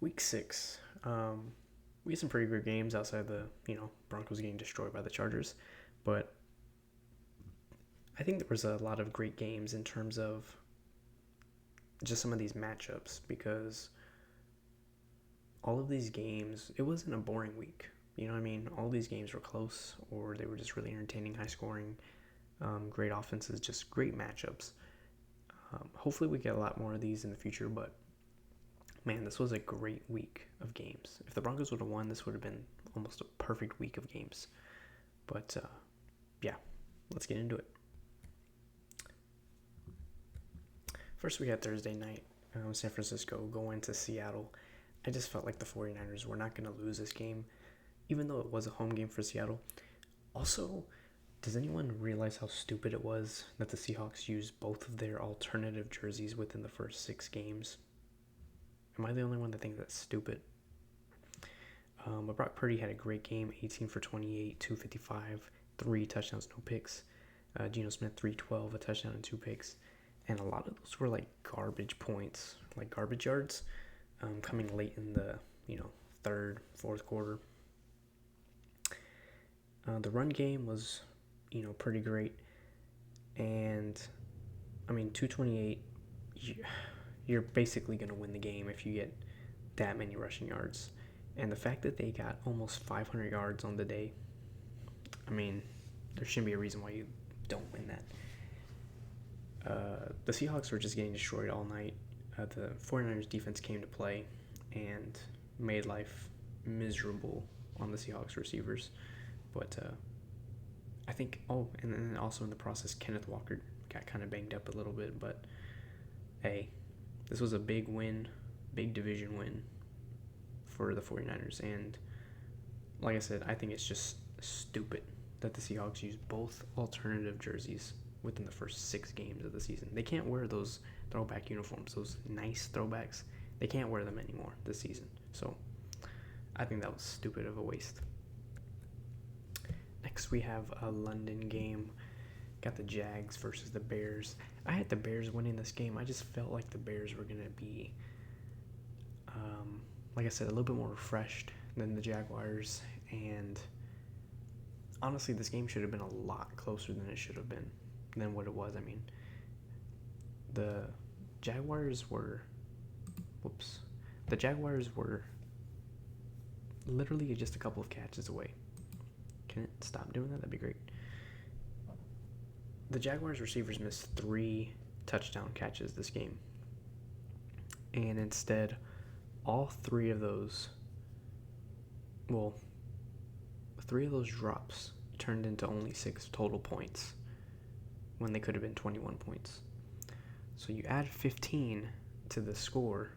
Week 6. We had some pretty good games outside the, Broncos getting destroyed by the Chargers. But I think there was a lot of great games in terms of just some of these matchups because all of these games, it wasn't a boring week. You know what I mean? All these games were close or they were just really entertaining, high scoring, great offenses, just great matchups. Hopefully we get a lot more of these in the future, but man, this was a great week of games. If the Broncos would have won, this would have been almost a perfect week of games. But yeah, let's get into it. First, we had Thursday night, San Francisco going to Seattle. I just felt like the 49ers were not going to lose this game, even though it was a home game for Seattle. Also, does anyone realize how stupid it was that the Seahawks used both of their alternative jerseys within the first 6 games? Am I the only one that thinks that's stupid? But Brock Purdy had a great game, 18 for 28, 255, 3 touchdowns, no picks. Geno Smith, 312, a touchdown and 2 picks. And a lot of those were like garbage points, like garbage yards, coming late in the, third, fourth quarter. The run game was, pretty great. And, 228, you're basically going to win the game if you get that many rushing yards. And the fact that they got almost 500 yards on the day, there shouldn't be a reason why you don't win that. The Seahawks were just getting destroyed all night. The 49ers defense came to play and made life miserable on the Seahawks receivers. But I think, and then also in the process, Kenneth Walker got kind of banged up a little bit. But hey, this was a big win, big division win for the 49ers. And like I said, I think it's just stupid that the Seahawks use both alternative jerseys within the first 6 games of the season. They can't wear those throwback uniforms, those nice throwbacks. They can't wear them anymore this season. So I think that was stupid of a waste. Next, we have a London game. Got the Jags versus the Bears. I had the Bears winning this game. I just felt like the Bears were going to be, like I said, a little bit more refreshed than the Jaguars. And honestly, this game should have been a lot closer than it should have been, than what it was. The Jaguars were literally just a couple of catches away. Can it stop doing that? That'd be great. The Jaguars receivers missed 3 touchdown catches this game. And instead, all 3 of those drops turned into only 6 total points when they could have been 21 points. So you add 15 to the score,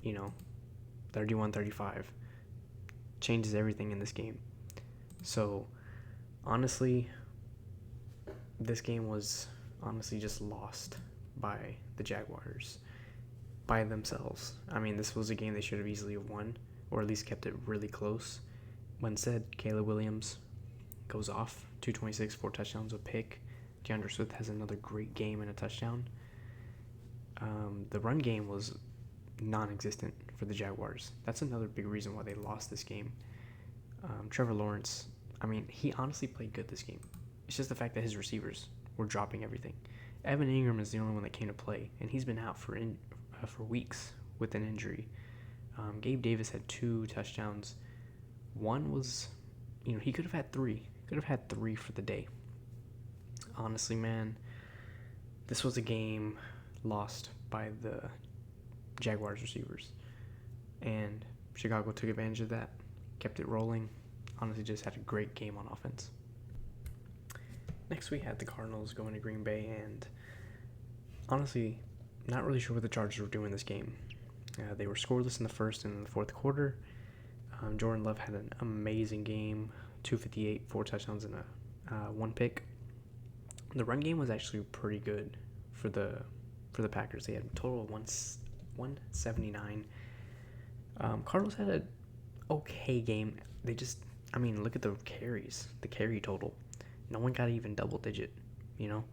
31-35, changes everything in this game. So honestly, this game was just lost by the Jaguars by themselves. This was a game they should have easily won, or at least kept it really close. When said, Caleb Williams goes off, 226, 4 touchdowns, a pick. DeAndre Swift has another great game and a touchdown. The run game was non-existent for the Jaguars. That's another big reason why they lost this game. Trevor Lawrence, he honestly played good this game. It's just the fact that his receivers were dropping everything. Evan Ingram is the only one that came to play, and he's been out for weeks with an injury. Gabe Davis had 2 touchdowns. One was, he could have had 3. Could have had 3 for the day. Honestly, man, this was a game lost by the Jaguars receivers. And Chicago took advantage of that, kept it rolling. Honestly, just had a great game on offense. Next, we had the Cardinals going to Green Bay, and honestly, not really sure what the Chargers were doing this game. They were scoreless in the first and in the fourth quarter. Jordan Love had an amazing game, 258, 4 touchdowns and a 1 pick. The run game was actually pretty good for the Packers. They had a total of 179. Cardinals had an okay game. They just, look at the carries, the carry total. No one got even double digit, You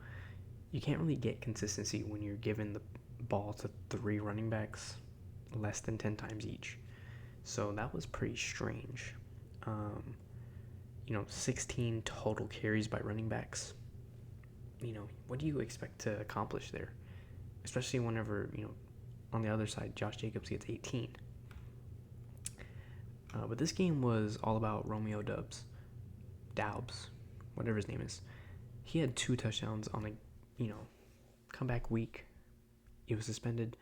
can't really get consistency when you're given the ball to 3 running backs. less than 10 times each. So that was pretty strange. 16 total carries by running backs. What do you expect to accomplish there? Especially whenever, on the other side, Josh Jacobs gets 18. But this game was all about Romeo Doubs, whatever his name is. He had 2 touchdowns on a, comeback week. He was suspended,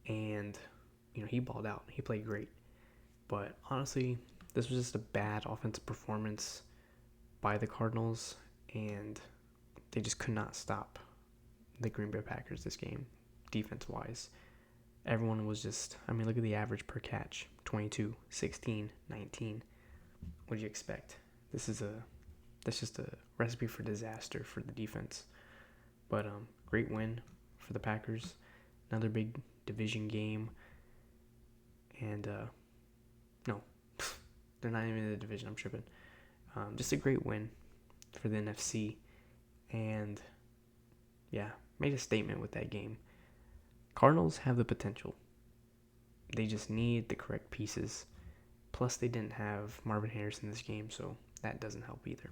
and, he balled out. He played great. But honestly, this was just a bad offensive performance by the Cardinals, and they just could not stop the Green Bay Packers this game, defense-wise. Everyone was just, look at the average per catch, 22, 16, 19. What do you expect? That's just a recipe for disaster for the defense. But great win for the Packers. Another big division game. And, no, they're not even in the division, I'm tripping. Just a great win for the NFC. And, yeah, made a statement with that game. Cardinals have the potential. They just need the correct pieces. Plus, they didn't have Marvin Harrison this game, so that doesn't help either.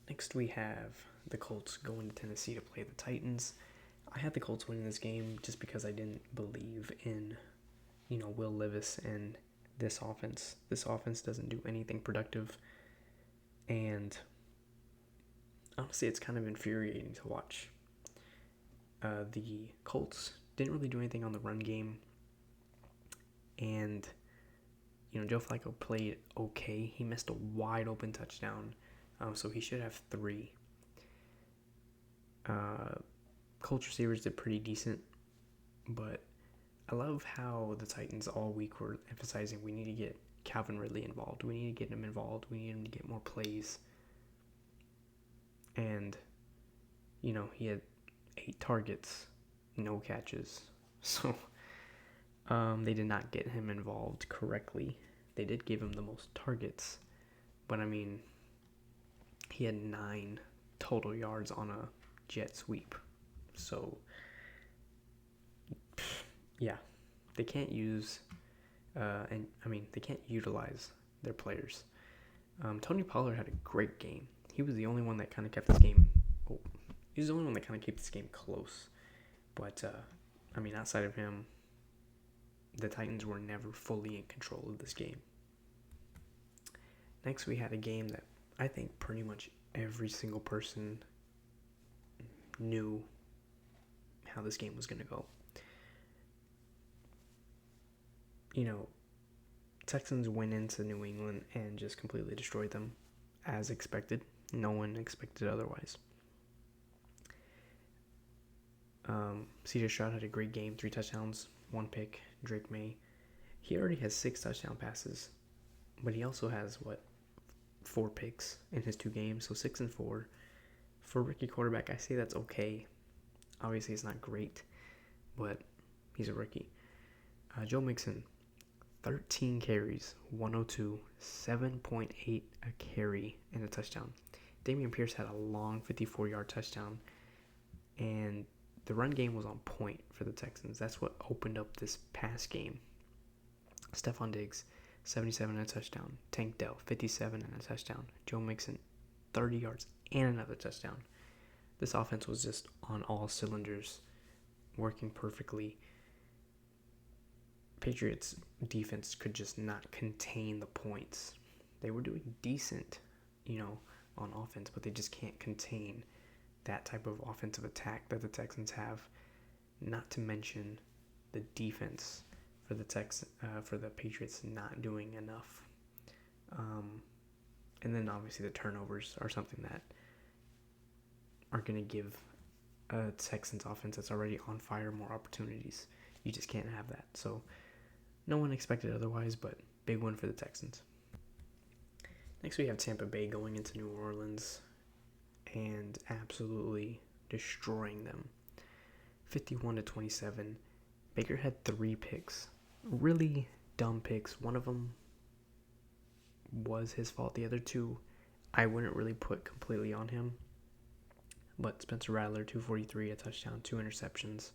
Next, we have the Colts going to Tennessee to play the Titans. I had the Colts winning this game just because I didn't believe in, Will Levis and this offense. This offense doesn't do anything productive. And honestly, it's kind of infuriating to watch. The Colts didn't really do anything on the run game. And, Joe Flacco played okay. He missed a wide open touchdown. So he should have 3. Colts receivers did pretty decent. But I love how the Titans all week were emphasizing we need to get Calvin Ridley involved. We need to get him involved. We need him to get more plays. And, he had 8 targets, no catches. So they did not get him involved correctly. They did give him the most targets. But, he had 9 total yards on a jet sweep. So, yeah, they can't use, they can't utilize their players. Tony Pollard had a great game. He was the only one that kind of kept this game. He was the only one that kind of kept this game close. But outside of him, the Titans were never fully in control of this game. Next, we had a game that I think pretty much every single person knew how this game was going to go. Texans went into New England and just completely destroyed them, as expected. No one expected otherwise. C.J. Stroud had a great game, 3 touchdowns, 1 pick. Drake May, he already has 6 touchdown passes, but he also has 4 picks in his 2 games, so 6 and 4. For a rookie quarterback, I say that's okay. Obviously, it's not great, but he's a rookie. Joe Mixon, 13 carries, 102, 7.8 a carry, and a touchdown. Dameon Pierce had a long 54-yard touchdown, and the run game was on point for the Texans. That's what opened up this pass game. Stephon Diggs, 77 and a touchdown. Tank Dell, 57 and a touchdown. Joe Mixon, 30 yards and another touchdown. This offense was just on all cylinders, working perfectly. Patriots defense could just not contain the points. They were doing decent, on offense, but they just can't contain that type of offensive attack that the Texans have. Not to mention the defense for the Patriots not doing enough. And then obviously the turnovers are something that are going to give a Texans offense that's already on fire more opportunities. You just can't have that. So no one expected otherwise, but big win for the Texans. Next we have Tampa Bay going into New Orleans and absolutely destroying them. 51-27. Baker had 3 picks. Really dumb picks. One of them was his fault. The other 2, I wouldn't really put completely on him. But Spencer Rattler, 243, a touchdown, 2 interceptions.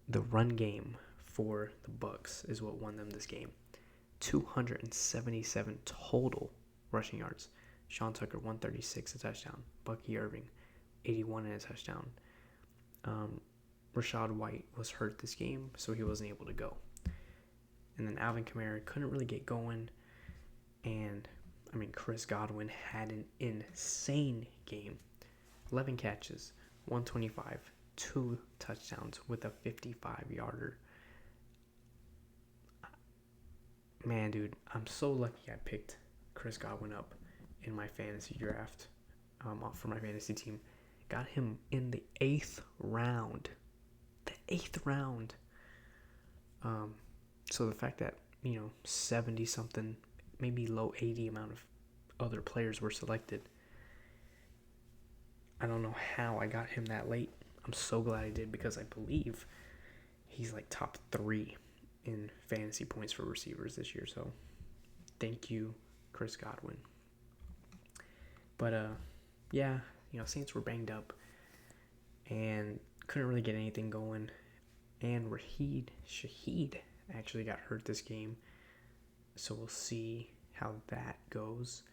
The run game for the Bucks is what won them this game. 277 total rushing yards. Sean Tucker, 136, a touchdown. Bucky Irving, 81 and a touchdown. Rashad White was hurt this game, so he wasn't able to go. And then Alvin Kamara couldn't really get going. And, Chris Godwin had an insane game. 11 catches, 125, 2 touchdowns with a 55-yarder. Man, dude, I'm so lucky I picked Chris Godwin up in my fantasy draft for my fantasy team. Got him in the 8th round. The 8th round. So the fact that, 70-something, maybe low 80 amount of other players were selected. I don't know how I got him that late. I'm so glad I did because I believe he's like top 3 in fantasy points for receivers this year. So thank you, Chris Godwin. But, Saints were banged up and couldn't really get anything going. And Shaheed actually got hurt this game. So we'll see how that goes.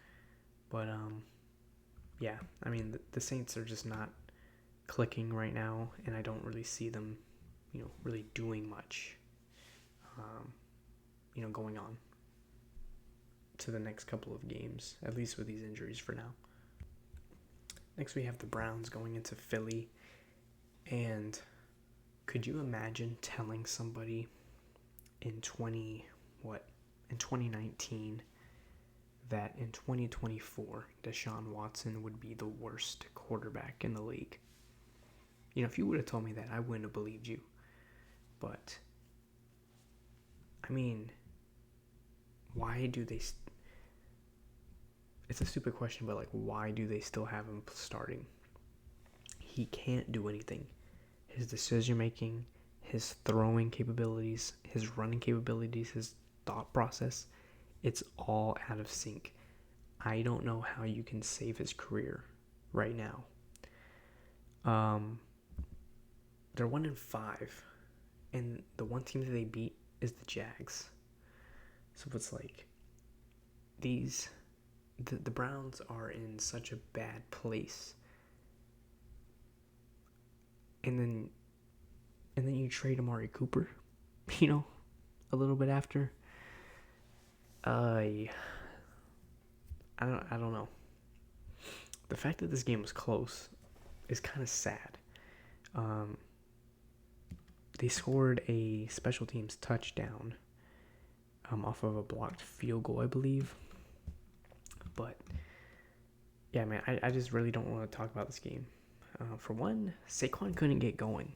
But, the Saints are just not clicking right now. And I don't really see them, really doing much, going on to the next couple of games, at least with these injuries for now. Next, we have the Browns going into Philly. And could you imagine telling somebody in 2019 that in 2024 Deshaun Watson would be the worst quarterback in the league? If you would have told me that, I wouldn't have believed you. But, why do they... It's a stupid question, but, why do they still have him starting? He can't do anything. His decision-making, his throwing capabilities, his running capabilities, his thought process, it's all out of sync. I don't know how you can save his career right now. They're 1-5, and the one team that they beat is the Jags. So it's like the Browns are in such a bad place. And then you trade Amari Cooper, a little bit after. I don't know. The fact that this game was close is kind of sad. They scored a special teams touchdown off of a blocked field goal, I believe. But yeah, man, I just really don't want to talk about this game. For one, Saquon couldn't get going.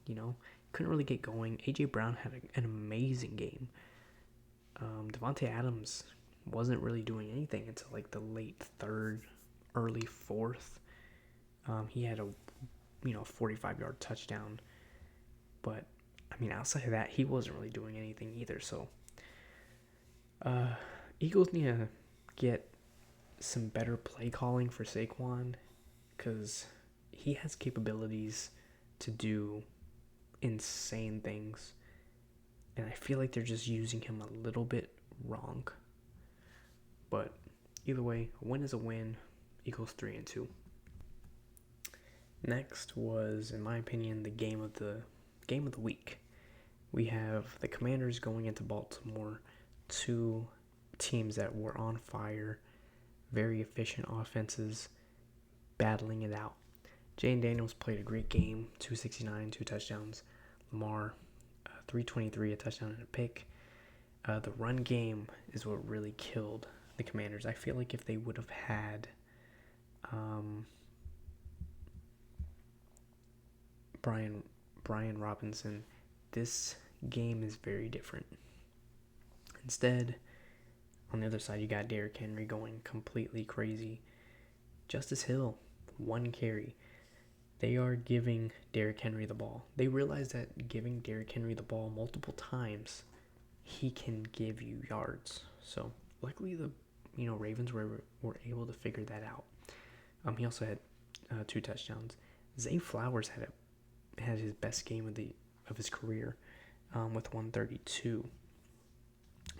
Couldn't really get going. A.J. Brown had an amazing game. Devontae Adams wasn't really doing anything until the late 3rd, early 4th. He had a 45-yard touchdown. But, outside of that, he wasn't really doing anything either. So, Eagles need to get some better play calling for Saquon because he has capabilities to do insane things. And I feel like they're just using him a little bit wrong. But either way, a win is a win. Eagles 3-2. Next was, in my opinion, the game of the week. We have the Commanders going into Baltimore, 2 teams that were on fire, very efficient offenses, battling it out. Jane Daniels played a great game, 269, 2 touchdowns. Lamar, 323, a touchdown and a pick. The run game is what really killed the Commanders. I feel like if they would have had Brian Robinson, this game is very different. Instead, on the other side, you got Derrick Henry going completely crazy. Justice Hill, 1 carry. They are giving Derrick Henry the ball. They realize that giving Derrick Henry the ball multiple times, he can give you yards. So luckily the Ravens were able to figure that out. He also had 2 touchdowns. Zay Flowers had his best game of his career. with 132.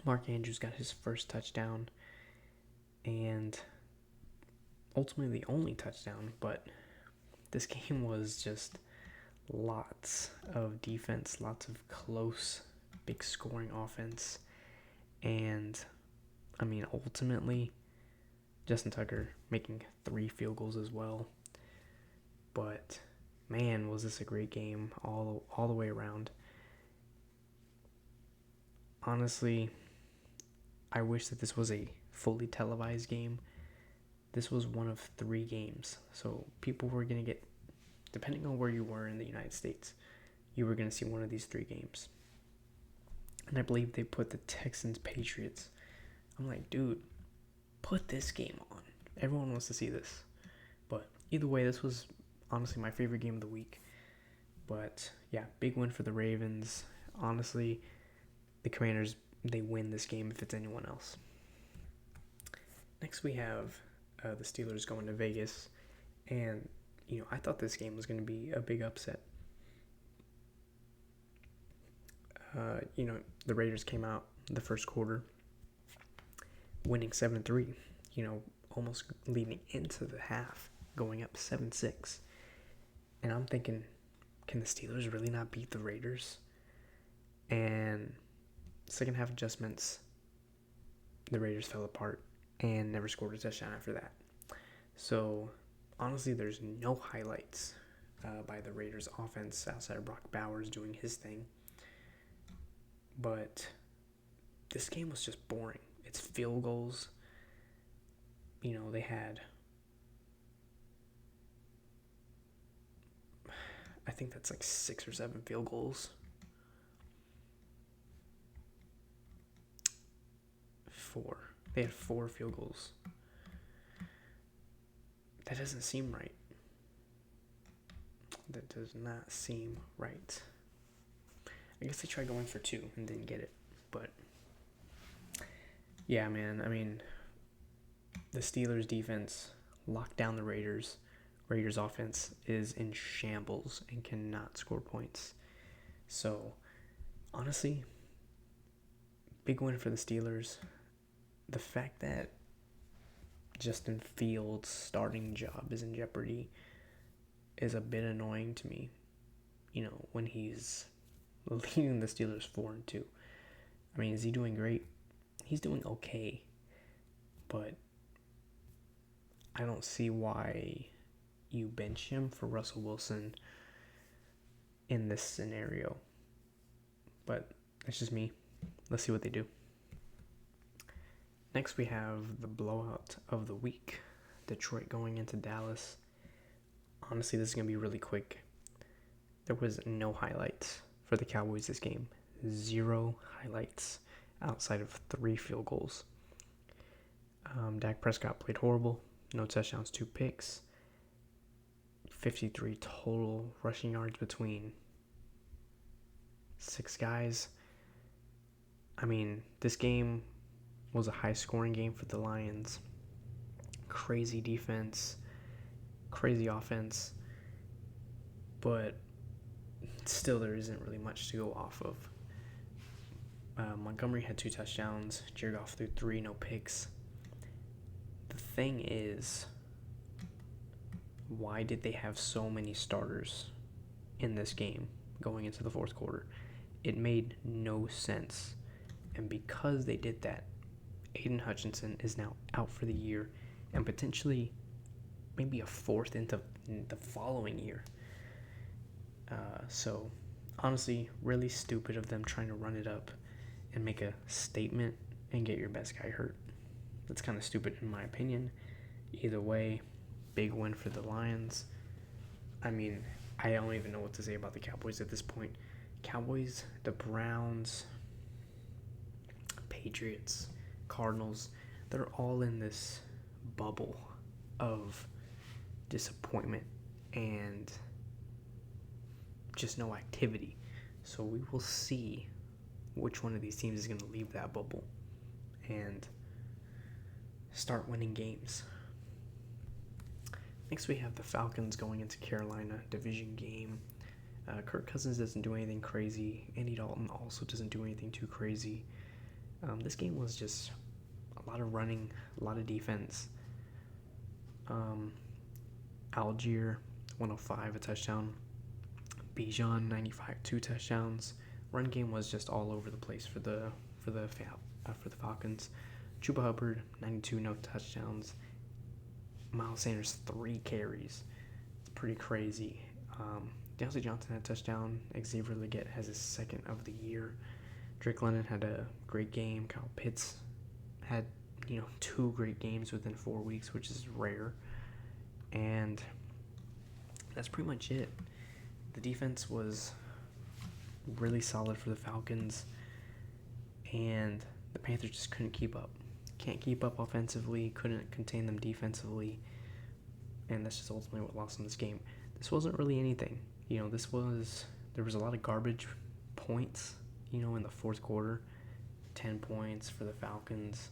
Mark Andrews got his first touchdown, and ultimately the only touchdown, but this game was just lots of defense, lots of close, big scoring offense, and I mean, ultimately, Justin Tucker making 3 field goals as well. But man, was this a great game all the way around. Honestly, I wish that this was a fully televised game. This was one of 3 games. So people were going to get, depending on where you were in the United States, you were going to see one of these 3 games. And I believe they put the Texans Patriots. I'm like, dude, put this game on. Everyone wants to see this. But either way, this was honestly my favorite game of the week. But yeah, big win for the Ravens. Honestly, the Commanders, they win this game if it's anyone else. Next we have the Steelers going to Vegas. And, I thought this game was going to be a big upset. The Raiders came out the first quarter winning 7-3, almost leading into the half, going up 7-6. And I'm thinking, can the Steelers really not beat the Raiders? And second half adjustments, the Raiders fell apart and never scored a touchdown after that. So, honestly, there's no highlights by the Raiders offense outside of Brock Bowers doing his thing. But this game was just boring. It's field goals. They had, I think that's like 6 or 7 field goals. 4. They had 4 field goals. That doesn't seem right. That does not seem right. I guess they tried going for 2 and didn't get it. But yeah, man, I mean, the Steelers defense locked down the Raiders. Raiders offense is in shambles and cannot score points. So, honestly, big win for the Steelers. The fact that Justin Fields' starting job is in jeopardy is a bit annoying to me. When he's leading the Steelers 4-2. I mean, is he doing great? He's doing okay. But I don't see why you bench him for Russell Wilson in this scenario. But that's just me. Let's see what they do. Next, we have the blowout of the week. Detroit going into Dallas. Honestly, this is going to be really quick. There was no highlights for the Cowboys this game. 0 highlights outside of 3 field goals. Dak Prescott played horrible. No touchdowns, 2 picks. 53 total rushing yards between 6 guys. I mean, this game was a high-scoring game for the Lions. Crazy defense, crazy offense, but still there isn't really much to go off of. Montgomery had 2 touchdowns. Jared Goff threw 3, no picks. The thing is, why did they have so many starters in this game going into the fourth quarter? It made no sense. And because they did that, Aiden Hutchinson is now out for the year and potentially maybe a 4th into the following year. So, honestly, really stupid of them trying to run it up and make a statement and get your best guy hurt. That's kind of stupid in my opinion. Either way, big win for the Lions. I mean, I don't even know what to say about the Cowboys at this point. Cowboys, the Browns, Patriots, Cardinals, they're all in this bubble of disappointment and just no activity. So we will see which one of these teams is going to leave that bubble and start winning games. Next we have the Falcons going into Carolina, division game. Kirk Cousins doesn't do anything crazy. Andy Dalton also doesn't do anything too crazy. This game was just a lot of running, a lot of defense. Algier, 105, a touchdown. Bijan, 95, 2 touchdowns. Run game was just all over the place for the Falcons. Chuba Hubbard, 92, no touchdowns. Miles Sanders, 3 carries. It's pretty crazy. Deontay Johnson had a touchdown. Xavier Legette has his second of the year. Drake London had a great game. Kyle Pitts had, 2 great games within 4 weeks, which is rare. And that's pretty much it. The defense was really solid for the Falcons, and the Panthers just couldn't keep up. Can't keep up offensively, couldn't contain them defensively, and that's just ultimately what lost them this game. This wasn't really anything. There was a lot of garbage points, in the fourth quarter. 10 points for the Falcons.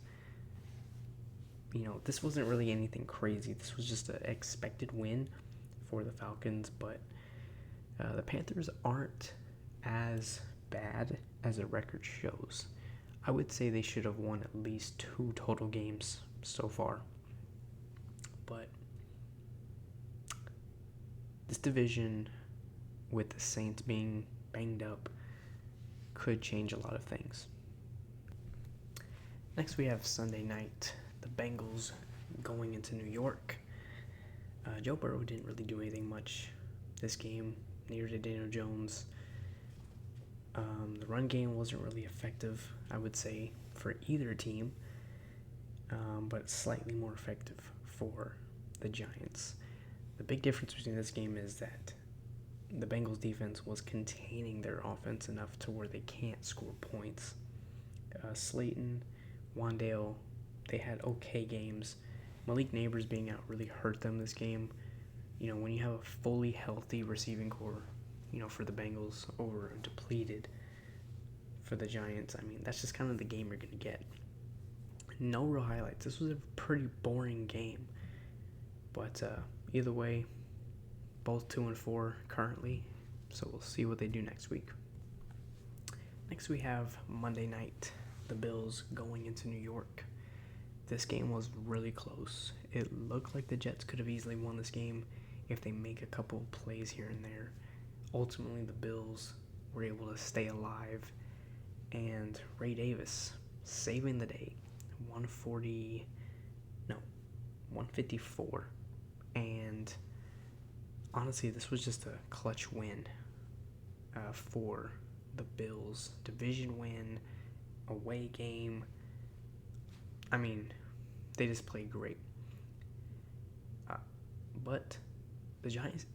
This wasn't really anything crazy. This was just an expected win for the Falcons, but the Panthers aren't as bad as the record shows. I would say they should have won at least 2 total games so far. But this division, with the Saints being banged up, could change a lot of things. Next we have Sunday night, the Bengals going into New York. Joe Burrow didn't really do anything much this game, neither did Daniel Jones. The run game wasn't really effective, I would say, for either team, but slightly more effective for the Giants. The big difference between this game is that the Bengals defense was containing their offense enough to where they can't score points. Slayton, Wandale, they had okay games. Malik Neighbors being out really hurt them this game. When you have a fully healthy receiving core, for the Bengals, over depleted for the Giants, that's just kind of the game you're going to get. No real highlights. This was a pretty boring game. But either way, both 2-4 currently, so we'll see what they do next week. Next we have Monday night, the Bills going into New York. This game was really close. It looked like the Jets could have easily won this game if they make a couple of plays here and there. Ultimately, the Bills were able to stay alive, and Ray Davis saving the day, 154, and honestly, this was just a clutch win for the Bills. Division win, away game. They just played great. But the Jets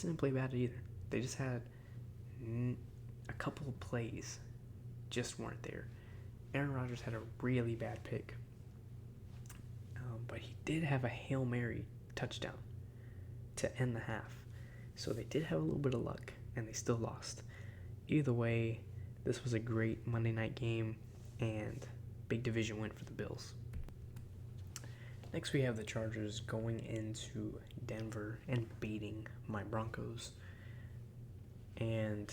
didn't play bad either. They just had a couple of plays just weren't there. Aaron Rodgers had a really bad pick, but he did have a Hail Mary touchdown to end the half. So they did have a little bit of luck, and they still lost. Either way, this was a great Monday night game and big division win for the Bills. Next, we have the Chargers going into Denver and beating my Broncos. And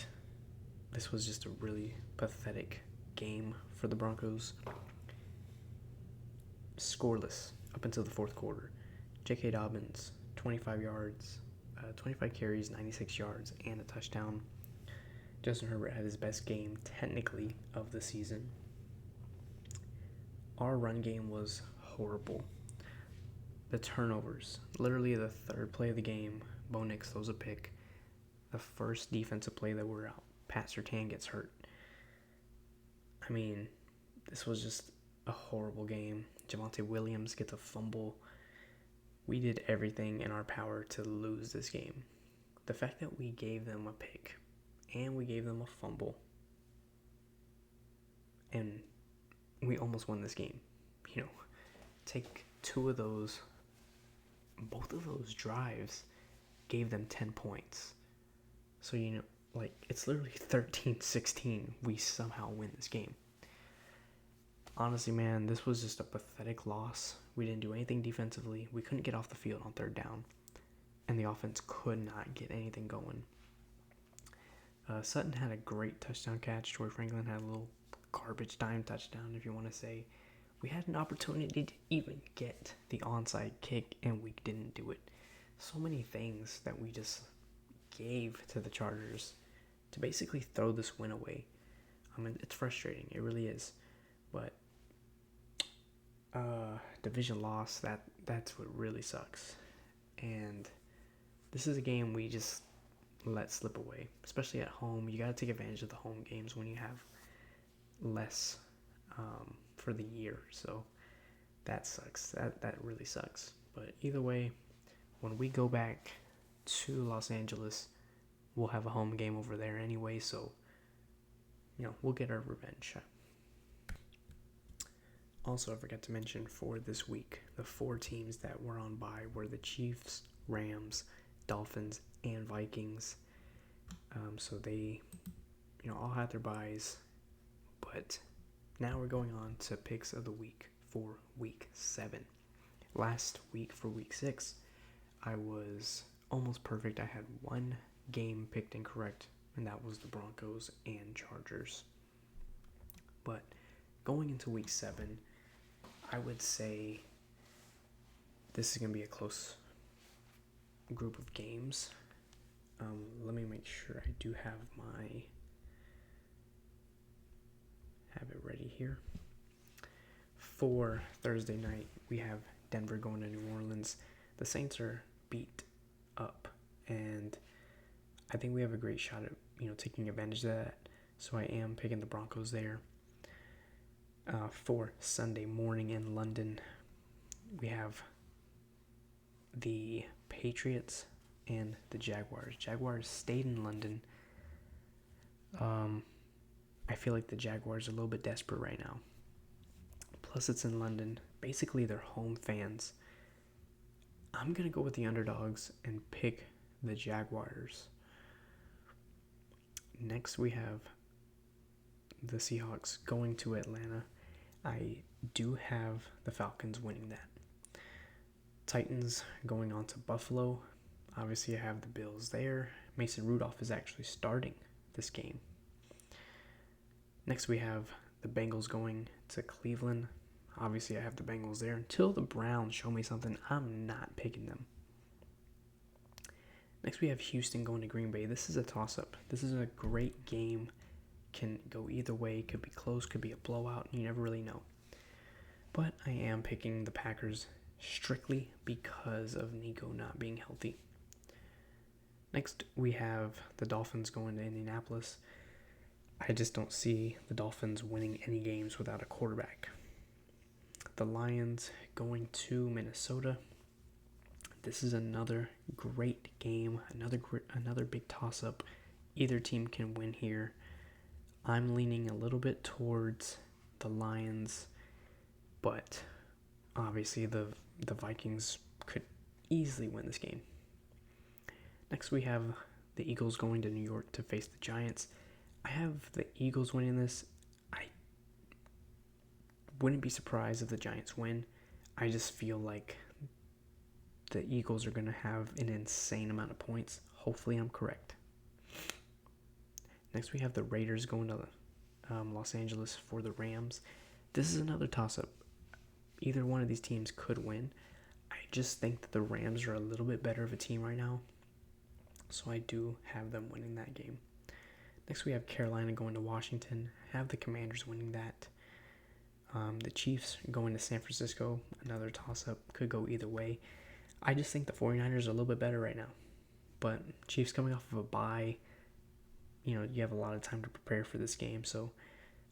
this was just a really pathetic game for the Broncos. Scoreless up until the fourth quarter. J.K. Dobbins, 25 yards, 25 carries, 96 yards, and a touchdown. Justin Herbert had his best game, technically, of the season. Our run game was horrible. The turnovers, literally the third play of the game, Bo Nix throws a pick. The first defensive play that we're out, Pat Surtain gets hurt. This was just a horrible game. Javonte Williams gets a fumble. We did everything in our power to lose this game. The fact that we gave them a pick and we gave them a fumble and we almost won this game. Take two of those, both of those drives gave them 10 points. So, it's literally 13-16. We somehow win this game. Honestly, man, this was just a pathetic loss. We didn't do anything defensively. We couldn't get off the field on third down. And the offense could not get anything going. Sutton had a great touchdown catch. Troy Franklin had a little garbage time touchdown, if you want to say. We had an opportunity to even get the onside kick, and we didn't do it. So many things that we just gave to the Chargers to basically throw this win away. I mean, it's frustrating. It really is. But division loss, that's what really sucks. And this is a game we just let slip away, especially at home. You got to take advantage of the home games when you have less for the year. So that sucks. That really sucks. But either way, when we go back to Los Angeles, we'll have a home game over there anyway. So, we'll get our revenge. Also, I forgot to mention for this week, the 4 teams that were on bye were the Chiefs, Rams, Dolphins, and Vikings. So they, all had their byes. But now we're going on to picks of the week for week 7. Last week for week 6, I was almost perfect. I had one game picked incorrect, and that was the Broncos and Chargers. But going into week 7, I would say this is going to be a close group of games. Let me make sure I do have it ready here. For Thursday night, we have Denver going to New Orleans. The Saints are beat up, and I think we have a great shot at taking advantage of that. So I am picking the Broncos there. For Sunday morning in London, we have the Patriots and the Jaguars. Jaguars stayed in London. I feel like the Jaguars are a little bit desperate right now. Plus, it's in London. Basically, they're home fans. I'm going to go with the underdogs and pick the Jaguars. Next, we have the Seahawks going to Atlanta. I do have the Falcons winning that. Titans going on to Buffalo. Obviously, I have the Bills there. Mason Rudolph is actually starting this game. Next, we have the Bengals going to Cleveland. Obviously, I have the Bengals there. Until the Browns show me something, I'm not picking them. Next, we have Houston going to Green Bay. This is a toss-up. This is a great game. Can go either way. Could be close, could be a blowout. You never really know. But I am picking the Packers strictly because of Nico not being healthy. Next, we have the Dolphins going to Indianapolis. I just don't see the Dolphins winning any games without a quarterback. The Lions going to Minnesota. This is another great game, another big toss-up. Either team can win here. I'm leaning a little bit towards the Lions, but obviously the Vikings could easily win this game. Next, we have the Eagles going to New York to face the Giants. I have the Eagles winning this. I wouldn't be surprised if the Giants win. I just feel like the Eagles are going to have an insane amount of points. Hopefully I'm correct. Next, we have the Raiders going to Los Angeles for the Rams. This is another toss-up. Either one of these teams could win. I just think that the Rams are a little bit better of a team right now. So I do have them winning that game. Next, we have Carolina going to Washington. I have the Commanders winning that. The Chiefs going to San Francisco. Another toss-up. Could go either way. I just think the 49ers are a little bit better right now. But Chiefs coming off of a bye, you have a lot of time to prepare for this game. So,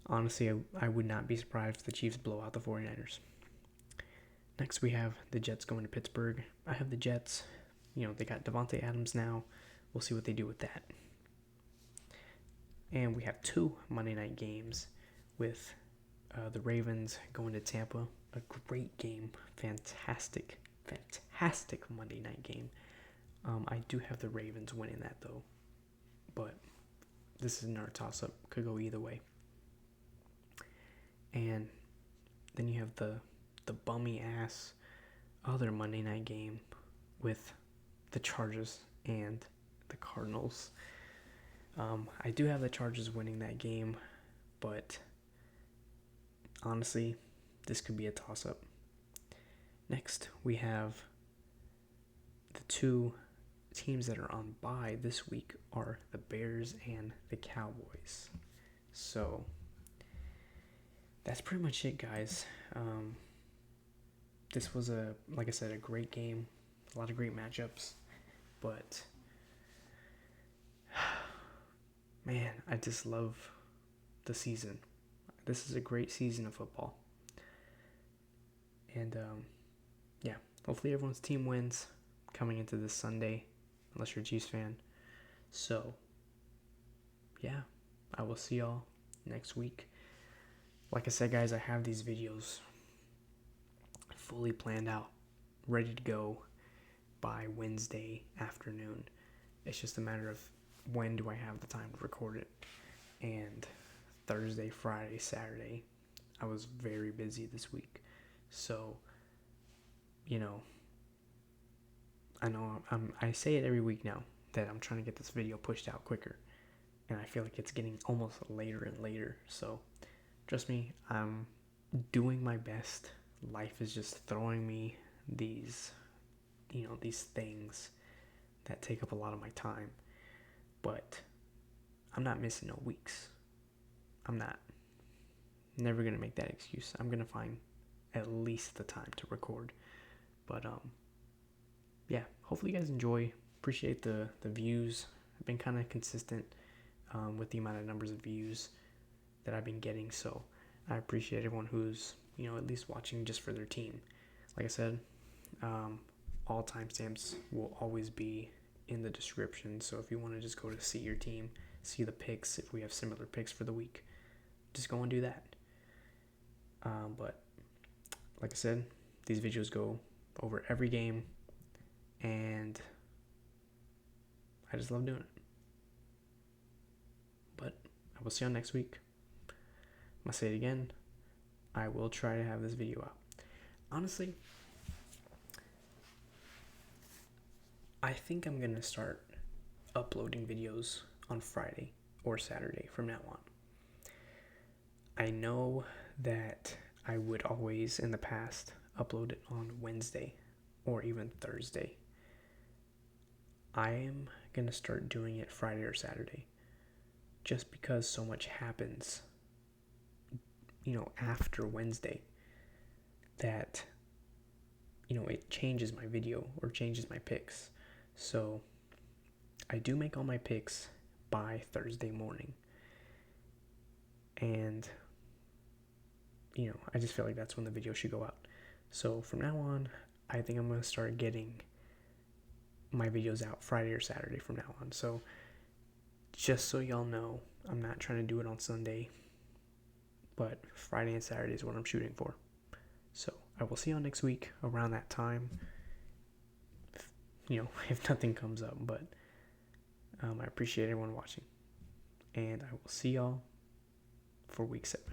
honestly, I would not be surprised if the Chiefs blow out the 49ers. Next, we have the Jets going to Pittsburgh. I have the Jets. They got Devontae Adams now. We'll see what they do with that. And we have 2 Monday night games with the Ravens going to Tampa. A great game. Fantastic Monday night game. I do have the Ravens winning that, though. But this is another toss-up. Could go either way. And then you have the bummy-ass other Monday night game with the Chargers and the Cardinals. I do have the Chargers winning that game, but honestly, this could be a toss-up. Next, we have the two teams that are on bye this week are the Bears and the Cowboys. So that's pretty much it, guys. This was like I said, a great game, a lot of great matchups, but man, I just love the season. This is a great season of football, and yeah, hopefully everyone's team wins coming into this Sunday, unless you're a Chiefs fan. So yeah, I will see y'all next week. Like I said, guys, I have these videos fully planned out, ready to go by Wednesday afternoon. It's just a matter of when do I have the time to record it. And Thursday, Friday, Saturday, I was very busy this week. So, I know I say it every week now that I'm trying to get this video pushed out quicker. And I feel like it's getting almost later and later. So, trust me, I'm doing my best. Life is just throwing me these things that take up a lot of my time. But I'm not missing no weeks. I'm not. Never going to make that excuse. I'm going to find at least the time to record. But, yeah, hopefully you guys enjoy. Appreciate the views. I've been kind of consistent with the amount of numbers of views that I've been getting. So I appreciate everyone who's, at least watching just for their team. Like I said, all timestamps will always be in the description. So if you want to just go to see your team, see the picks, if we have similar picks for the week, just go and do that. But like I said, these videos go over every game, and I just love doing it. But I will see you next week. I'm going to say it again. I will try to have this video out. Honestly, I think I'm going to start uploading videos on Friday or Saturday from now on. I know that I would always, in the past, upload it on Wednesday or even Thursday. I am going to start doing it Friday or Saturday just because so much happens, after Wednesday that, it changes my video or changes my picks. So I do make all my picks by Thursday morning. And, I just feel like that's when the video should go out. So from now on, I think I'm going to start getting my videos out Friday or Saturday from now on. So just so y'all know, I'm not trying to do it on Sunday, but Friday and Saturday is what I'm shooting for. So I will see y'all next week around that time, if nothing comes up. But I appreciate everyone watching, and I will see y'all for week 7.